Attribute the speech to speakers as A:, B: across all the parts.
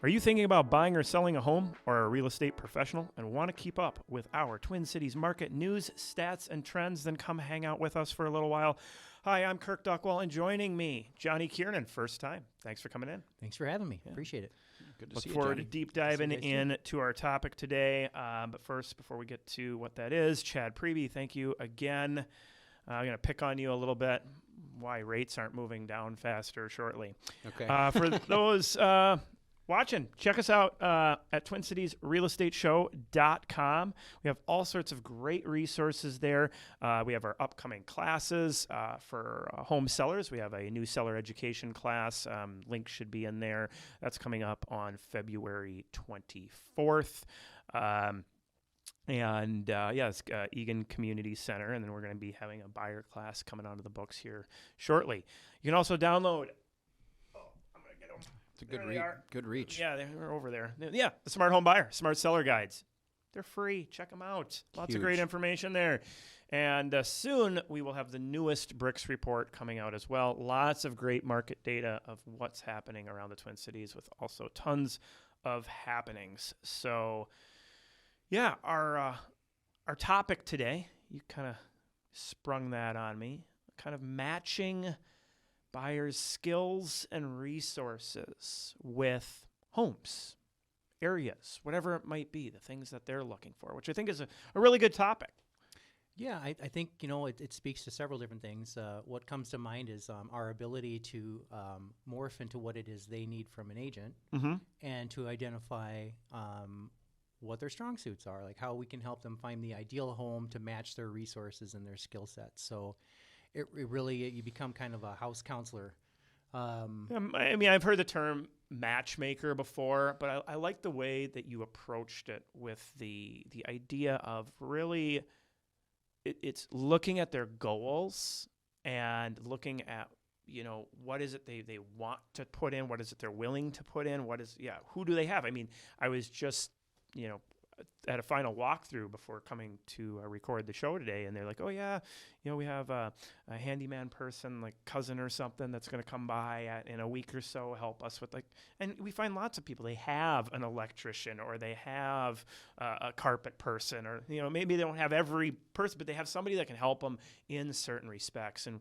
A: Are you thinking about buying or selling a home or a real estate professional and want to keep up with our Twin Cities market news, stats, and trends? Then come hang out with us for a little while. Hi, I'm Kirk Duckwall, and joining me, Jonny Kiernan, first time. Thanks for coming in.
B: Thanks for having me. Appreciate it.
A: Good to see you, Look forward to deep diving into our topic today. But first, before we get to what that is, Chad Priebe, thank you again. I'm going to pick on you a little bit. Why rates aren't moving down faster shortly.
C: Okay.
A: For those watching, check us out at TwinCitiesRealEstateShow.com. We have all sorts of great resources there. We have our upcoming classes for home sellers. We have a new seller education class. Link should be in there. That's coming up on February 24th. It's Egan Community Center, and then we're going to be having a buyer class coming onto the books here shortly. You can also download. I'm going to get them.
C: It's a good reach.
A: Yeah, they're over there. Yeah, the Smart Home Buyer, Smart Seller Guides. They're free. Check them out. Lots of great information there. And soon we will have the newest BRIX report coming out as well. Lots of great market data of what's happening around the Twin Cities with also tons of happenings. So, yeah, our topic today, you kind of sprung that on me, kind of matching buyers' skills and resources with homes, areas, whatever it might be, the things that they're looking for, which I think is a really good topic.
B: Yeah, I think, it speaks to several different things. What comes to mind is our ability to morph into what it is they need from an agent and to identify what their strong suits are, like how we can help them find the ideal home to match their resources and their skill sets. So it really, you become kind of a house counselor.
A: I mean, I've heard the term matchmaker before, but I like the way that you approached it with the idea of really it's looking at their goals and looking at, what is it they want to put in? What is it they're willing to put in? Who do they have? I mean, I was just at a final walkthrough before coming to record the show today, and they're like, oh yeah, we have a handyman person, like cousin or something, that's going to come by in a week or so, help us with and we find lots of people, they have an electrician or they have a carpet person, or maybe they don't have every person, but they have somebody that can help them in certain respects. And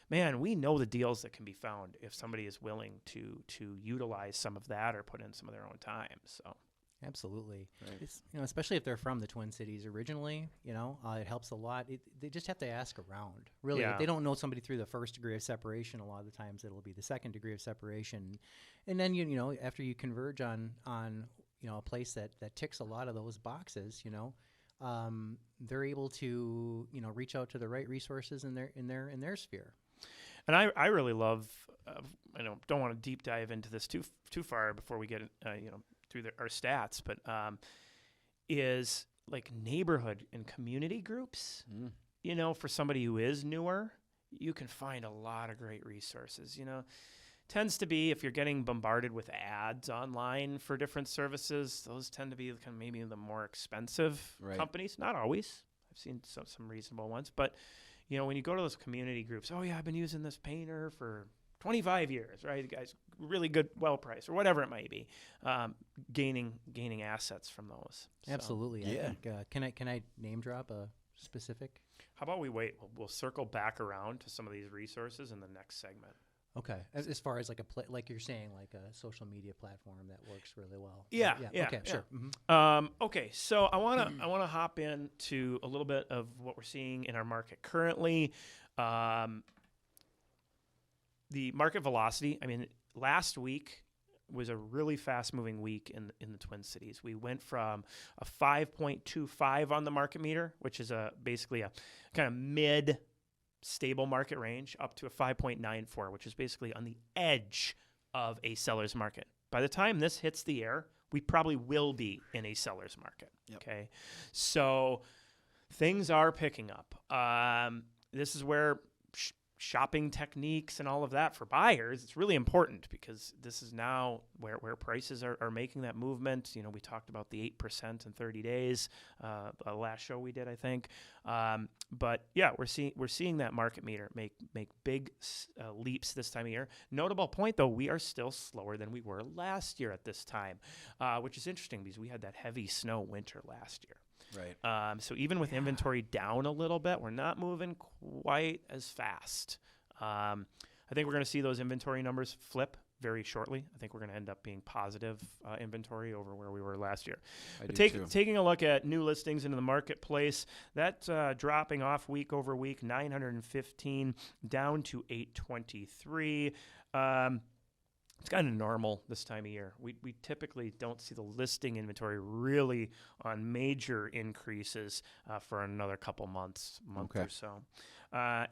A: man, we know the deals that can be found if somebody is willing to utilize some of that or put in some of their own time. So
B: absolutely.
C: Right.
B: It's, especially if they're from the Twin Cities originally, it helps a lot. They just have to ask around. Really,
A: Yeah.
B: If they don't know somebody through the first degree of separation, a lot of the times it'll be the second degree of separation. And then, after you converge on a place that ticks a lot of those boxes, they're able to, reach out to the right resources in their sphere.
A: And I really love, I don't want to deep dive into this too far before we get, through our stats, but is like neighborhood and community groups. For somebody who is newer, you can find a lot of great resources. Tends to be, if you're getting bombarded with ads online for different services, those tend to be kind of maybe the more expensive companies. Not always. I've seen some reasonable ones, but when you go to those community groups, oh yeah, I've been using this painter for 25 years, right? The guy's really good, well priced, or whatever it might be. Gaining assets from those.
B: Absolutely.
C: So, yeah.
B: I think, can I name drop a specific?
A: How about we wait? We'll circle back around to some of these resources in the next segment.
B: Okay. As far as like you're saying, like a social media platform that works really well.
A: Yeah.
B: Okay.
A: Yeah.
B: Sure.
A: Okay. So I wanna hop into a little bit of what we're seeing in our market currently. The market velocity, I mean, last week was a really fast-moving week in the Twin Cities. We went from a 5.25 on the market meter, which is basically a kind of mid-stable market range, up to a 5.94, which is basically on the edge of a seller's market. By the time this hits the air, we probably will be in a seller's market.
C: Yep.
A: Okay, so things are picking up. This is where shopping techniques and all of that for buyers, it's really important because this is now where prices are making that movement. We talked about the 8% in 30 days, last show we did, I think. But yeah, we're seeing that market meter make big leaps this time of year. Notable point though, we are still slower than we were last year at this time, which is interesting because we had that heavy snow winter last year.
C: Right.
A: So even with inventory down a little bit, we're not moving quite as fast. I think we're going to see those inventory numbers flip very shortly. I think we're going to end up being positive inventory over where we were last year. Taking a look at new listings into the marketplace, that's dropping off week over week, 915 down to 823. It's kind of normal this time of year. We typically don't see the listing inventory really on major increases for another couple month or so.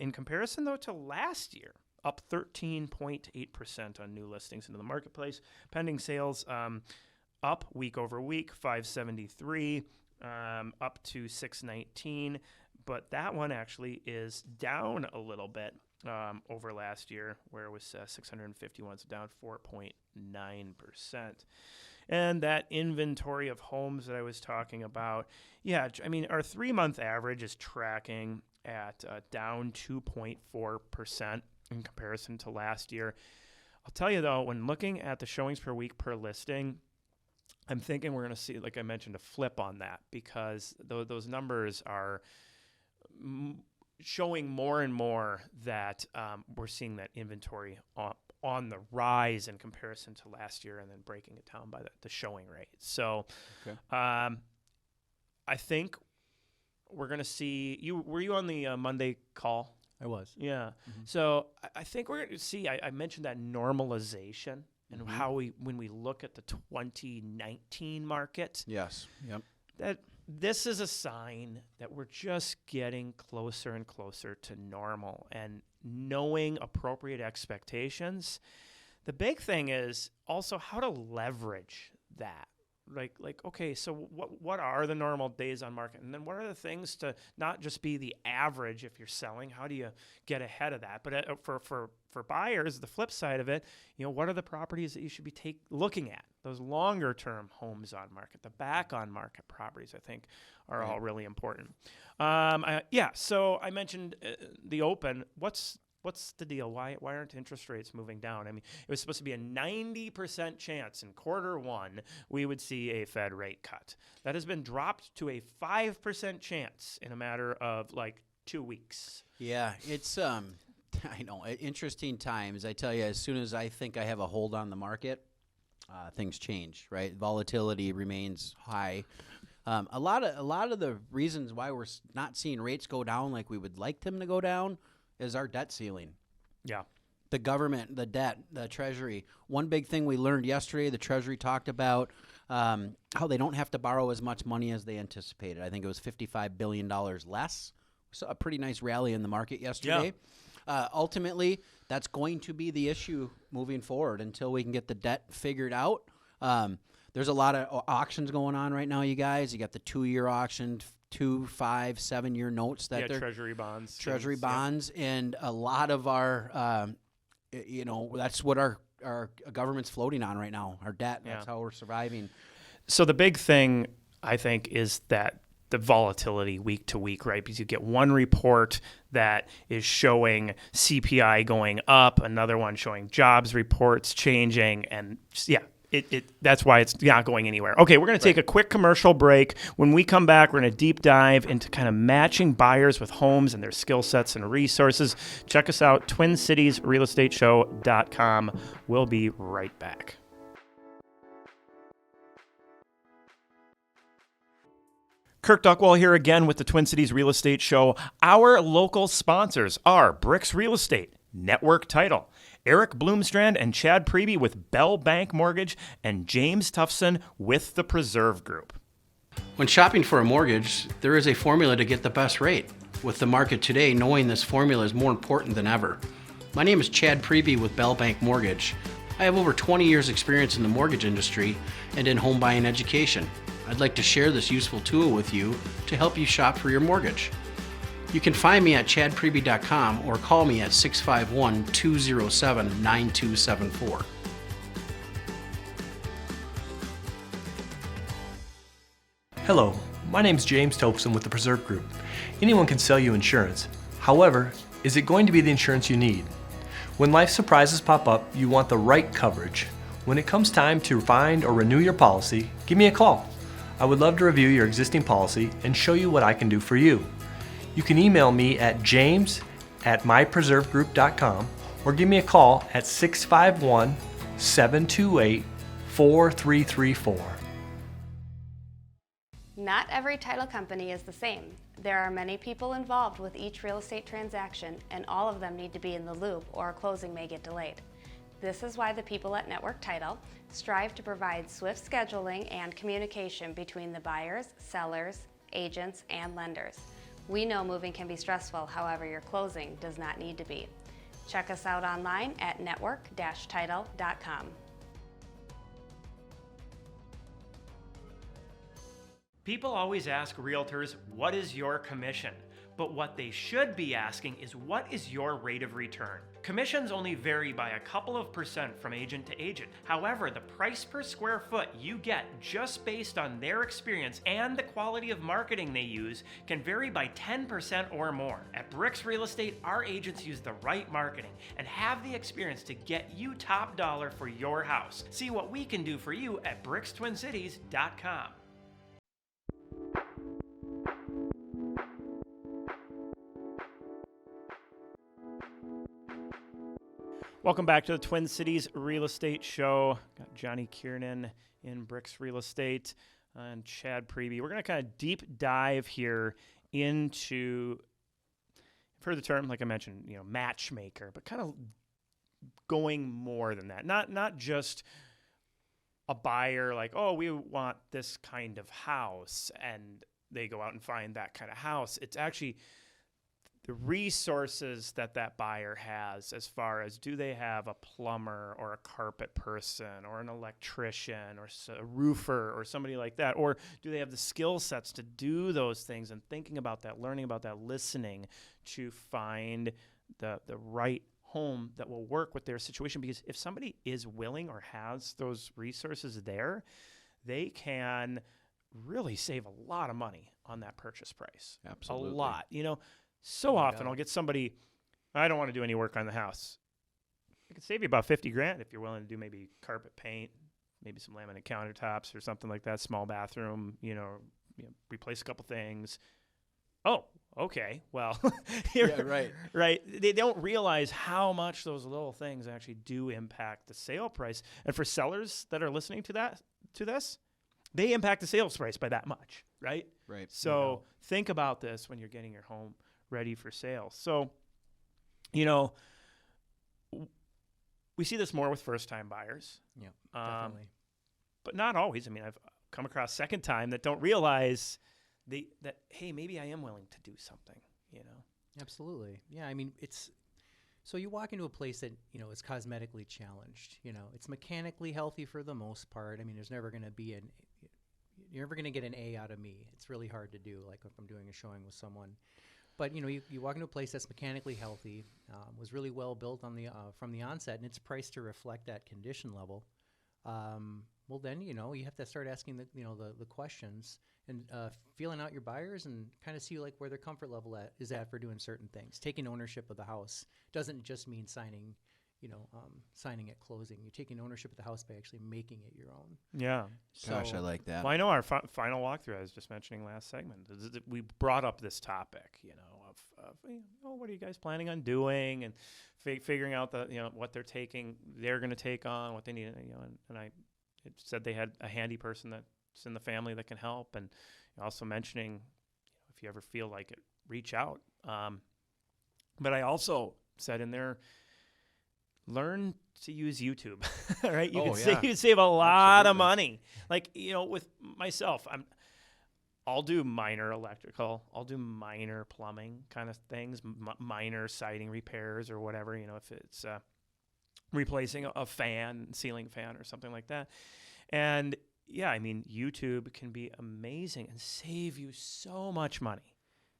A: In comparison, though, to last year, up 13.8% on new listings into the marketplace. Pending sales up week over week, 573, up to 619. But that one actually is down a little bit over last year, where it was 651, so down 4.9%. And that inventory of homes that I was talking about, yeah, I mean, our 3-month average is tracking at down 2.4% in comparison to last year. I'll tell you, though, when looking at the showings per week per listing, I'm thinking we're going to see, like I mentioned, a flip on that because those numbers are showing more and more that we're seeing that inventory on the rise in comparison to last year, and then breaking it down by the showing rate. So I think we're going to see you. Were you on the Monday call?
B: I was.
A: Yeah. Mm-hmm. So I think we're going to see, I mentioned that normalization and how when we look at the 2019 market.
C: Yes. Yep.
A: That this is a sign that we're just getting closer and closer to normal and knowing appropriate expectations. The big thing is also how to leverage that. Like, okay, so what are the normal days on market? And then what are the things to not just be the average if you're selling? How do you get ahead of that? But for buyers, the flip side of it, what are the properties that you should be looking at? Those longer term homes on market, the back on market properties, I think, are all really important. So I mentioned the open. What's the deal? Why aren't interest rates moving down? I mean, it was supposed to be a 90% chance in Q1 we would see a Fed rate cut. That has been dropped to a 5% chance in a matter of like 2 weeks.
C: Yeah, it's I know, interesting times. I tell you, as soon as I think I have a hold on the market, things change, right? Volatility remains high. A lot of the reasons why we're not seeing rates go down like we would like them to go down is our debt ceiling. Yeah. The government, the debt, the Treasury. One big thing we learned yesterday, the Treasury talked about how they don't have to borrow as much money as they anticipated. I think it was $55 billion less. We saw a pretty nice rally in the market yesterday. Yeah. Ultimately, that's going to be the issue moving forward until we can get the debt figured out. There's a lot of auctions going on right now, you guys. You got the 2-year auction, 2, 5, 7-year notes that they're
A: Treasury bonds.
C: Treasury bonds, and a lot of our, that's what our government's floating on right now. Our debt. That's how we're surviving.
A: So the big thing, I think, is that the volatility week to week, right? Because you get one report that is showing CPI going up, another one showing jobs reports changing, and that's why it's not going anywhere. Okay, we're going to take a quick commercial break. When we come back, we're going to deep dive into kind of matching buyers with homes and their skill sets and resources. Check us out, TwinCitiesRealEstateShow.com. We'll be right back. Kirk Duckwall here again with the Twin Cities Real Estate Show. Our local sponsors are BRIX Real Estate, Network Title, Eric Bloomstrand and Chad Priebe with Bell Bank Mortgage, and James Tufson with the Preserve Group.
D: When shopping for a mortgage, there is a formula to get the best rate. With the market today, knowing this formula is more important than ever. My name is Chad Priebe with Bell Bank Mortgage. I have over 20 years experience in the mortgage industry and in home buying education. I'd like to share this useful tool with you to help you shop for your mortgage. You can find me at chadpriebe.com or call me at 651-207-9274.
E: Hello, my name is James Topson with the Preserve Group. Anyone can sell you insurance. However, is it going to be the insurance you need? When life surprises pop up, you want the right coverage. When it comes time to find or renew your policy, give me a call. I would love to review your existing policy and show you what I can do for you. You can email me at james@mypreservegroup.com or give me a call at 651-728-4334.
F: Not every title company is the same. There are many people involved with each real estate transaction, and all of them need to be in the loop or a closing may get delayed. This is why the people at Network Title strive to provide swift scheduling and communication between the buyers, sellers, agents, and lenders. We know moving can be stressful, however, your closing does not need to be. Check us out online at network-title.com.
A: People always ask realtors, what is your commission? But what they should be asking is, what is your rate of return? Commissions only vary by a couple of percent from agent to agent. However, the price per square foot you get just based on their experience and the quality of marketing they use can vary by 10% or more. At BRIX Real Estate, our agents use the right marketing and have the experience to get you top dollar for your house. See what we can do for you at BRIXTwinCities.com. Welcome back to the Twin Cities Real Estate Show. Got Jonny Kiernan in BRIX Real Estate and Chad Priebe. We're going to kind of deep dive here into, I've heard the term, like I mentioned, matchmaker, but kind of going more than that. Not just a buyer like, oh, we want this kind of house, and they go out and find that kind of house. It's actually the resources that buyer has, as far as, do they have a plumber or a carpet person or an electrician or a roofer or somebody like that, or do they have the skill sets to do those things, and thinking about that, learning about that, listening to find the right home that will work with their situation. Because if somebody is willing or has those resources there, they can really save a lot of money on that purchase price.
C: Absolutely.
A: A lot. So often I'll get somebody, I don't want to do any work on the house. I could save you about $50,000 if you're willing to do maybe carpet paint, maybe some laminate countertops or something like that, small bathroom, replace a couple things. Oh, okay. Well,
C: yeah, right.
A: Right. They don't realize how much those little things actually do impact the sale price. And for sellers that are listening to this, they impact the sales price by that much, right?
C: Right.
A: So think about this when you're getting your home ready for sale. So, we see this more with first-time buyers.
B: Yeah, definitely.
A: But not always. I mean, I've come across second time that don't realize that, hey, maybe I am willing to do something,
B: Absolutely. Yeah, I mean, so you walk into a place that, is cosmetically challenged. It's mechanically healthy for the most part. I mean, there's never going to be you're never going to get an A out of me. It's really hard to do, like if I'm doing a showing with someone. But, you walk into a place that's mechanically healthy, was really well built on from the onset, and it's priced to reflect that condition level. Well, then, you have to start asking the questions and feeling out your buyers and kind of see like where their comfort level is at for doing certain things. Taking ownership of the house doesn't just mean signing at closing. You're taking ownership of the house by actually making it your own.
A: Yeah.
C: Gosh, I like that.
A: Well, I know our final walkthrough I was just mentioning last segment, we brought up this topic, of what are you guys planning on doing, and figuring out what they're going to take on, what they need, and I said they had a handy person that's in the family that can help, and also mentioning if you ever feel like it, reach out. But I also said in there, learn to use YouTube, right? You can save a lot of money. Like, with myself, I'll do minor electrical, I'll do minor plumbing kind of things, minor siding repairs or whatever, if it's replacing a ceiling fan or something like that. And yeah, I mean, YouTube can be amazing and save you so much money.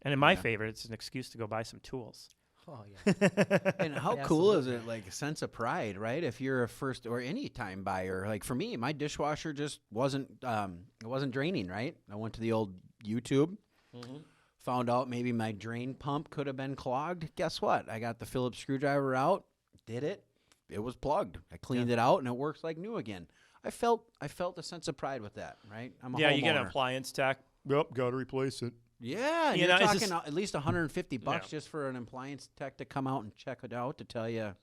A: And in my favor, it's an excuse to go buy some tools.
B: Oh yeah.
C: And how cool is it, like a sense of pride, right? If you're a first or any time buyer, like for me, my dishwasher just wasn't draining, right? I went to the old YouTube, found out maybe my drain pump could have been clogged. Guess what? I got the Phillips screwdriver out, did it. It was plugged. I cleaned it out, and it works like new again. I felt a sense of pride with that, right? I'm a homeowner.
A: You get an appliance tech. Yep, got to replace it.
C: Yeah,
A: You
C: you're
A: know, it's
C: talking
A: just-
C: at least $150
A: Yeah.
C: just for an appliance tech to come out and check it out to tell you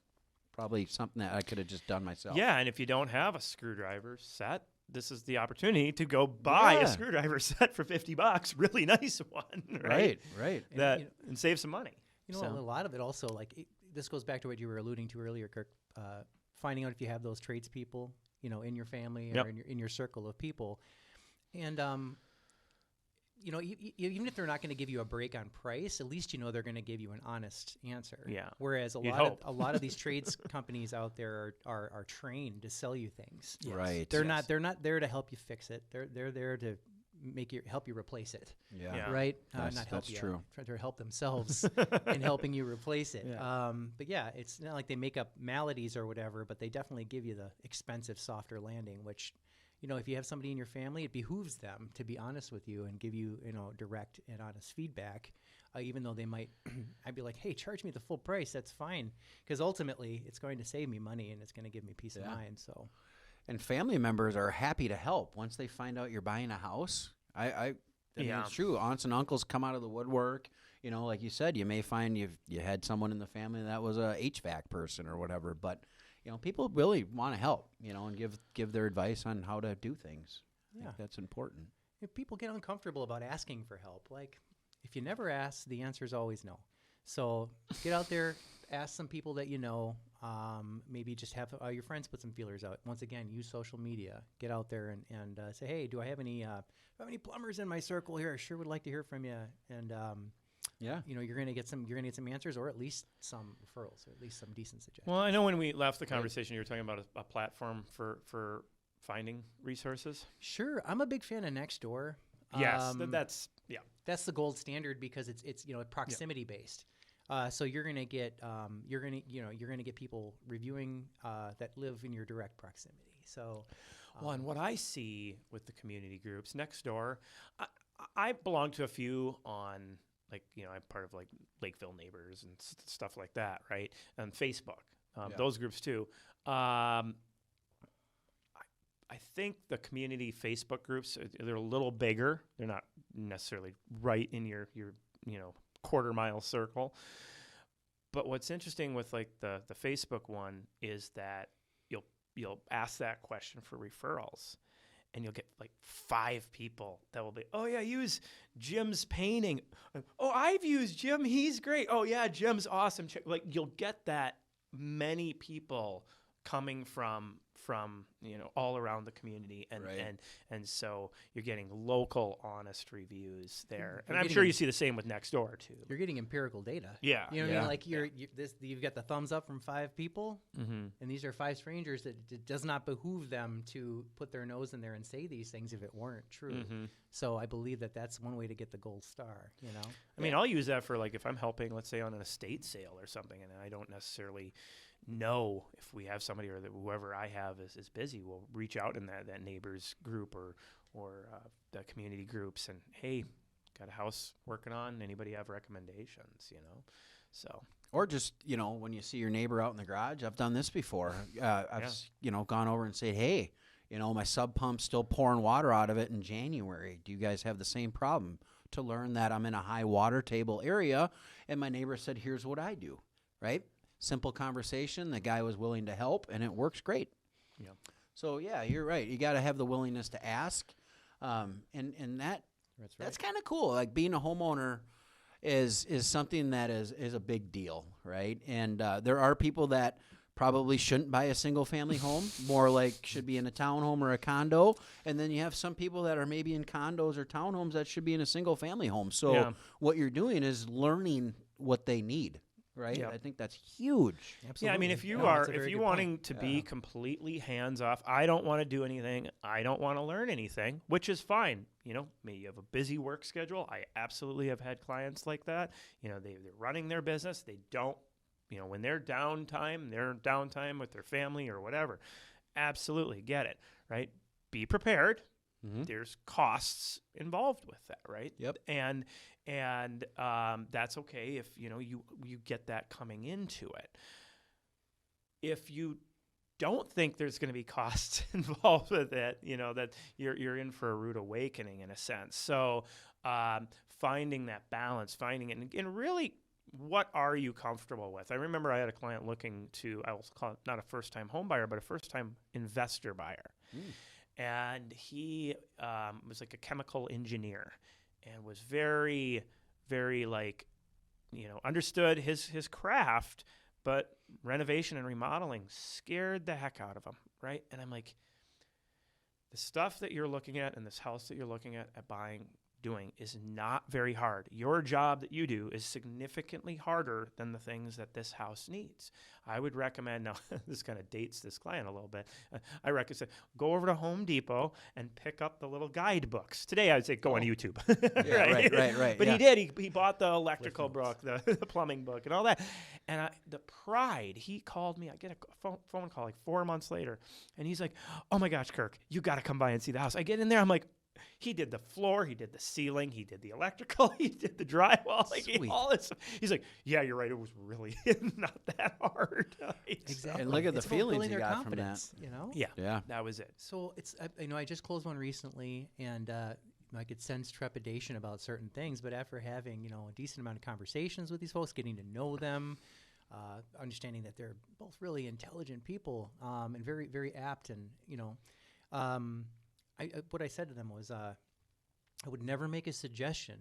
C: probably something that I could have just done myself.
A: Yeah, and if you don't have a screwdriver set, this is the opportunity to go buy
C: Yeah.
A: a screwdriver set for $50. Really nice one, right?
C: Right.
A: And save some money.
B: You know,
A: So-
B: a lot of it also, like, this goes back to what you were alluding to earlier, Kirk. Finding out if you have those tradespeople, you know, in your family
A: Yep.
B: or in your circle of people, and you know, even if they're not going to give you a break on price, at least you know they're going to give you an honest answer.
A: Yeah.
B: Whereas
A: You'd hope.
B: a lot of these trades companies out there are trained to sell you things.
C: Right.
B: They're not there to help you fix it. They're there to help you replace it.
A: Yeah.
B: Right?
C: That's-
B: Not help
C: that's
B: you.
C: true.
B: Try to help themselves in helping you replace it.
C: Yeah.
B: But yeah, it's not like they make up maladies or whatever, but they definitely give you the expensive, softer landing, which, you know, if you have somebody in your family, it behooves them to be honest with you and give you, you know, direct and honest feedback, even though they might, I'd be like, hey, charge me the full price. That's fine. Because ultimately, it's going to save me money and it's going to give me peace of mind. So.
C: And family members are happy to help once they find out you're buying a house. I mean, it's true. Aunts and uncles come out of the woodwork. You know, like you said, you may find you had someone in the family that was a HVAC person or whatever, but you know, people really want to help. You know, and give their advice on how to do things. I think that's important.
B: If people get uncomfortable about asking for help, like if you never ask, the answer is always no. So get out there, ask some people that you know. Maybe just have your friends put some feelers out. Once again, use social media. Get out there and say, hey, do I have any plumbers in my circle here? I sure would like to hear from you. And you know, you're gonna get some answers, or at least some referrals, or at least some decent suggestions.
A: Well, I know when we left the conversation, you were talking about a platform for finding resources.
B: Sure, I'm a big fan of Nextdoor.
A: Yes, that's
B: the gold standard because it's you know, proximity based. So you're gonna get people reviewing that live in your direct proximity. So,
A: well, and what I see with the community groups next door, I belong to a few on, like, you know, I'm part of like Lakeville Neighbors and stuff like that, right? And Facebook, those groups too. I think the community Facebook groups, they're a little bigger. They're not necessarily right in your you know, quarter-mile circle. But what's interesting with like the Facebook one is that you'll ask that question for referrals, and you'll get like 5 people that will be, oh yeah, use Jim's painting. Oh, I've used Jim. He's great. Oh yeah, Jim's awesome. Like you'll get that many people coming from you know, all around the community, and so you're getting local, honest reviews there. And I'm sure you see the same with Nextdoor too.
B: you're getting empirical data.
A: Yeah,
B: You know what I mean? Like you've got the thumbs up from 5 people, and these are 5 strangers that it does not behoove them to put their nose in there and say these things if it weren't true. So I believe that that's one way to get the gold star. You know,
A: I mean, I'll use that for like if I'm helping, let's say on an estate sale or something, and I don't necessarily know if we have somebody or that whoever I have is busy. We'll reach out in that neighbors group or the community groups, and hey, got a house working on. Anybody have recommendations? You know, so.
C: Or just, you know, when you see your neighbor out in the garage, I've done this before. I've you know, gone over and said, hey, you know, my sub pump's still pouring water out of it in January. Do you guys have the same problem? To learn that I'm in a high water table area, and my neighbor said, here's what I do, right? Simple conversation. The guy was willing to help, and it works great.
A: Yeah.
C: So yeah, you're right. You got to have the willingness to ask, and that's kind of cool. Like being a homeowner is something that is a big deal, right? And there are people that probably shouldn't buy a single family home, more like should be in a townhome or a condo. And then you have some people that are maybe in condos or townhomes that should be in a single family home. So what you're doing is learning what they need. right?
A: Yep.
C: I think that's huge.
B: Absolutely.
A: Yeah, I mean, if you
B: that's
A: are,
B: a very
A: if
B: good
A: you
B: point.
A: wanting to be completely hands off, I don't want to do anything. I don't want to learn anything, which is fine. You know, maybe you have a busy work schedule. I absolutely have had clients like that. You know, they're running their business. They don't, you know, when they're downtime with their family or whatever. Absolutely get it, right? Be prepared.
C: Mm-hmm.
A: There's costs involved with that, right?
C: Yep.
A: And that's okay if you get that coming into it. If you don't think there's going to be costs involved with it, that you're in for a rude awakening in a sense. So finding that balance, finding it, and really, what are you comfortable with? I remember I had a client looking to, I will call it not a first-time home buyer, but a first-time investor buyer. And he was like a chemical engineer and was very, very understood his craft, but renovation and remodeling scared the heck out of him, right? And I'm like, the stuff that you're looking at and this house that you're looking at doing is not very hard. Your job that you do is significantly harder than the things that this house needs. I would recommend, now this kind of dates this client a little bit, I recommend go over to Home Depot and pick up the little guidebooks. Today I would say go on YouTube.
C: Right.
A: But he did. He bought the electrical book, the plumbing book and all that. And the pride, he called me. I get a phone call like 4 months later. And he's like, oh my gosh, Kirk, you got to come by and see the house. I get in there. I'm like, he did the floor, he did the ceiling, he did the electrical, he did the drywall, all this. He's like, yeah, you're right. It was really not that hard.
B: Exactly.
C: And look at the
B: It's about
C: feelings
B: building
C: you
B: their
C: got from that.
B: confidence, you know?
A: Yeah, that was it.
B: So it's, I just closed one recently, and I could sense trepidation about certain things, but after having, a decent amount of conversations with these folks, getting to know them, understanding that they're both really intelligent people, and very, very apt, and, what I said to them was, I would never make a suggestion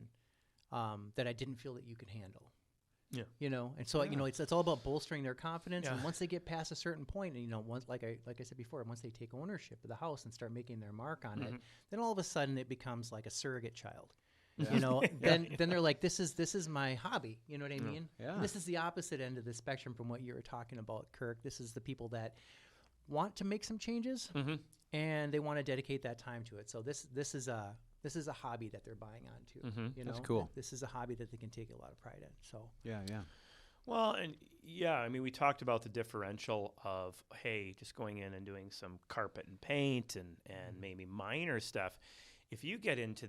B: that I didn't feel that you could handle. Yeah. And so it's all about bolstering their confidence. And once they get past a certain point, and once like I said before, once they take ownership of the house and start making their mark on it, then all of a sudden it becomes like a surrogate child. Then they're like, this is my hobby. You know what I mean?
C: Yeah.
B: And this is the opposite end of the spectrum from what you were talking about, Kirk. This is the people that want to make some changes. And they want to dedicate that time to it. So this is a hobby that they're buying onto.
C: That's cool.
B: This is a hobby that they can take a lot of pride in. So
C: Yeah.
A: Well, and I mean, we talked about the differential of, hey, just going in and doing some carpet and paint and maybe minor stuff. If you get into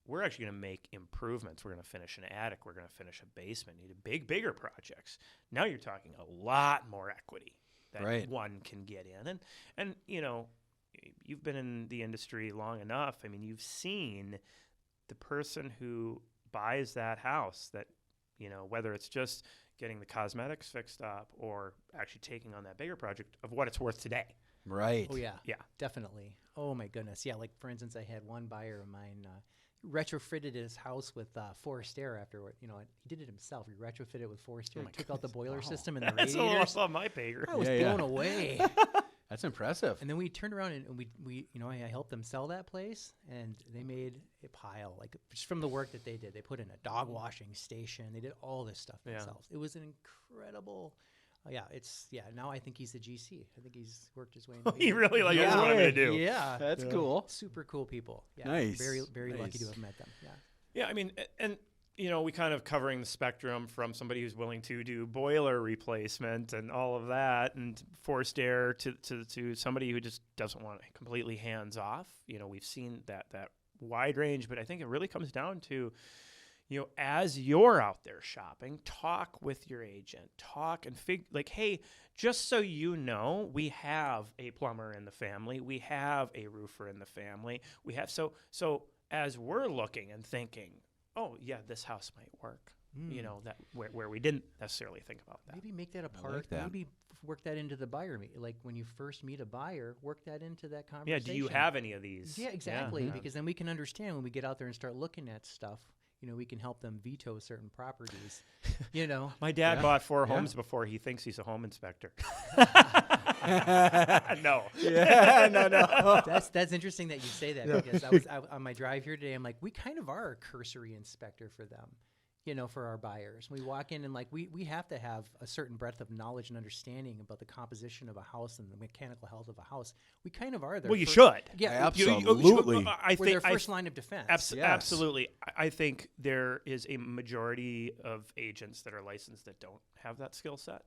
A: we're actually going to make improvements. We're going to finish an attic. We're going to finish a basement. Need bigger projects. Now you're talking a lot more equity that one can get in. And you've been in the industry long enough. I mean, you've seen the person who buys that house that, whether it's just getting the cosmetics fixed up or actually taking on that bigger project of what it's worth today.
C: Right.
B: Oh, yeah.
A: Yeah.
B: Definitely. Oh, my goodness. Yeah, like, for instance, I had one buyer of mine retrofitted his house with forced air afterward. He did it himself. He retrofitted it with forced air, took out the boiler system and the
A: That's
B: radiators.
A: a little my bigger.
B: I was blown away.
C: That's impressive.
B: And then we turned around and we I helped them sell that place, and they made a pile, like, just from the work that they did. They put in a dog washing station. They did all this stuff themselves. It was an incredible. Now I think he's a GC. I think he's worked his way into
A: He really what I'm going to do.
B: Yeah.
C: That's cool.
B: Super cool people. Yeah.
C: Nice.
B: Very, very
C: Nice.
B: lucky to have met them. Yeah.
A: Yeah, I mean, and we kind of covering the spectrum from somebody who's willing to do boiler replacement and all of that, and forced air to somebody who just doesn't want it completely hands off. We've seen that wide range, but I think it really comes down to, as you're out there shopping, talk with your agent, talk and hey, just so you know, we have a plumber in the family, we have a roofer in the family, we have so as we're looking and thinking, oh yeah, this house might work. That where we didn't necessarily think about that.
B: Maybe make that a part.
C: like that.
B: Maybe work that into the buyer meet. Like, when you first meet a buyer, work that into that
A: Yeah,
B: conversation.
A: do you have any of these?
B: Yeah, exactly.
A: Yeah.
B: Because then we can understand when we get out there and start looking at stuff. We can help them veto certain properties.
A: My dad bought 4 homes before he thinks he's a home inspector. No.
C: Yeah, no.
B: That's interesting that you say that, because I was on my drive here today. I'm like, we kind of are a cursory inspector for them. for our buyers. We walk in and like we have to have a certain breadth of knowledge and understanding about the composition of a house and the mechanical health of a house. We kind of are there.
A: Well, you should.
B: Yeah,
C: Absolutely.
B: we're their first line of defense.
C: Yes.
A: Absolutely. I think there is a majority of agents that are licensed that don't have that skill set,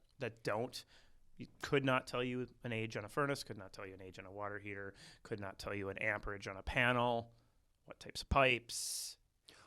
A: could not tell you an age on a furnace, could not tell you an age on a water heater, could not tell you an amperage on a panel, what types of pipes,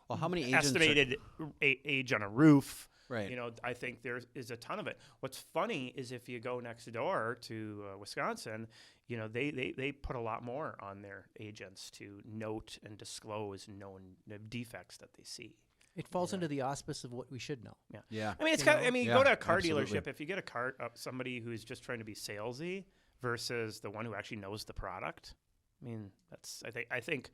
C: Well, how many agents
A: estimated age on a roof.
C: Right.
A: I think there is a ton of it. What's funny is if you go next door to Wisconsin, they put a lot more on their agents to note and disclose known defects that they see.
B: It falls into the auspice of what we should know.
C: Yeah.
A: I mean, it's kind of, you go to a car
C: absolutely.
A: dealership, if you get a car, somebody who's just trying to be salesy versus the one who actually knows the product. I mean, I think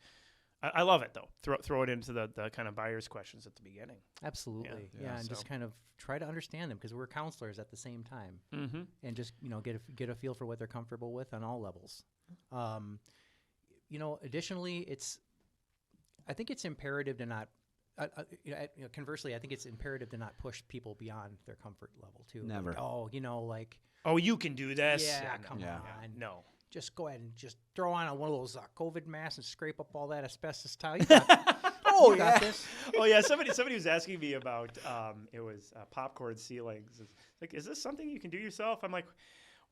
A: I love it though. Throw it into the kind of buyer's questions at the beginning.
B: Absolutely.
A: Yeah,
B: And just kind of try to understand them because we're counselors at the same time.
A: Mm-hmm.
B: And just, get a feel for what they're comfortable with on all levels. Additionally, I think it's imperative to not, conversely, I think it's imperative to not push people beyond their comfort level too.
C: Never.
B: Like,
A: Oh, you can do this.
B: yeah, come
C: Yeah.
B: on.
A: No.
B: Just go ahead and just throw on one of those COVID masks and scrape up all that asbestos tile.
C: Oh,
B: You got
C: yeah.
B: this.
A: Oh yeah, somebody was asking me about it was popcorn ceilings. It's like, is this something you can do yourself? I'm like,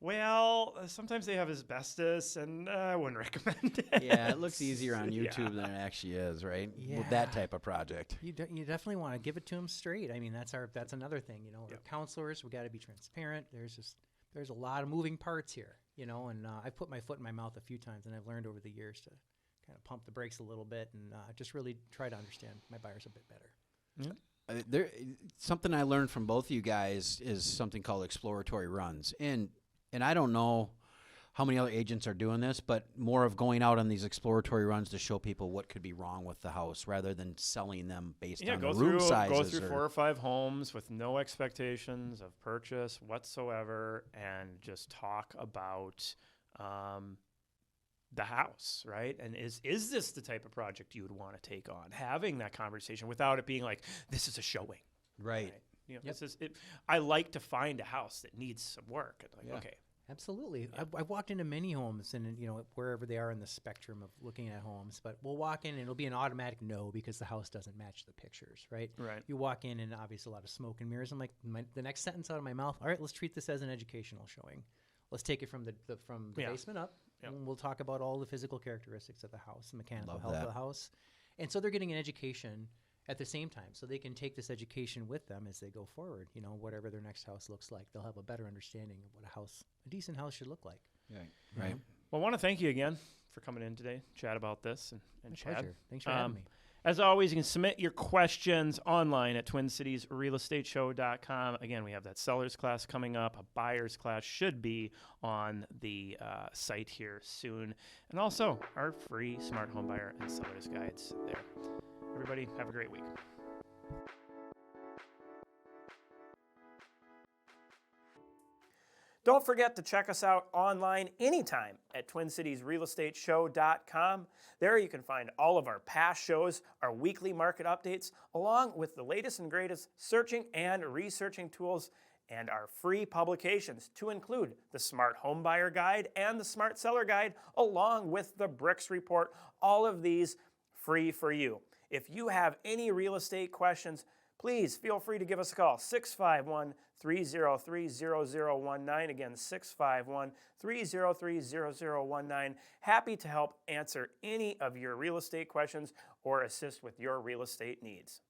A: well, sometimes they have asbestos, and I wouldn't recommend it.
C: Yeah, it looks easier on
A: Yeah.
C: YouTube than it actually is, right? With
B: Yeah.
C: that type of project.
B: You definitely want to give it to them straight. I mean, that's another thing. We're counselors. We got to be transparent. There's a lot of moving parts here. And I've put my foot in my mouth a few times, and I've learned over the years to kind of pump the brakes a little bit and just really try to understand my buyers a bit better.
C: Something I learned from both of you guys is something called exploratory runs. And I don't know how many other agents are doing this, but more of going out on these exploratory runs to show people what could be wrong with the house rather than selling them based on the room sizes.
A: Go through 4 or 5 homes with no expectations of purchase whatsoever, and just talk about the house, right? And is this the type of project you would want to take on? Having that conversation without it being like, this is a showing,
C: Right.
A: This is it. I like to find a house that needs some work. And
C: Yeah.
A: okay.
B: Absolutely. I've walked into many homes and, wherever they are in the spectrum of looking at homes, but we'll walk in and it'll be an automatic no because the house doesn't match the pictures, right?
A: Right.
B: You walk in and obviously a lot of smoke and mirrors. I'm like, the next sentence out of my mouth, all right, let's treat this as an educational showing. Let's take it from the
A: Yeah.
B: basement up,
A: Yep.
B: and we'll talk about all the physical characteristics of the house, the mechanical
C: Love
B: health
C: that.
B: of the house. And so they're getting an education at the same time, so they can take this education with them as they go forward. Whatever their next house looks like, they'll have a better understanding of what a decent house should look like.
C: Right.
A: Well, I want to thank you again for coming in today, chat about this, and
B: My
A: chat.
B: pleasure. Thanks for having me.
A: As always, you can submit your questions online at TwinCitiesRealEstateShow.com. Again, we have that seller's class coming up. A buyer's class should be on the site here soon. And also our free smart home buyer and seller's guides there. Everybody, have a great week. Don't forget to check us out online anytime at TwinCitiesRealEstateShow.com. There you can find all of our past shows, our weekly market updates, along with the latest and greatest searching and researching tools, and our free publications to include the Smart Home Buyer Guide and the Smart Seller Guide, along with the BRIX Report. All of these free for you. If you have any real estate questions, please feel free to give us a call, 651-303-0019. Again, 651-303-0019. Happy to help answer any of your real estate questions or assist with your real estate needs.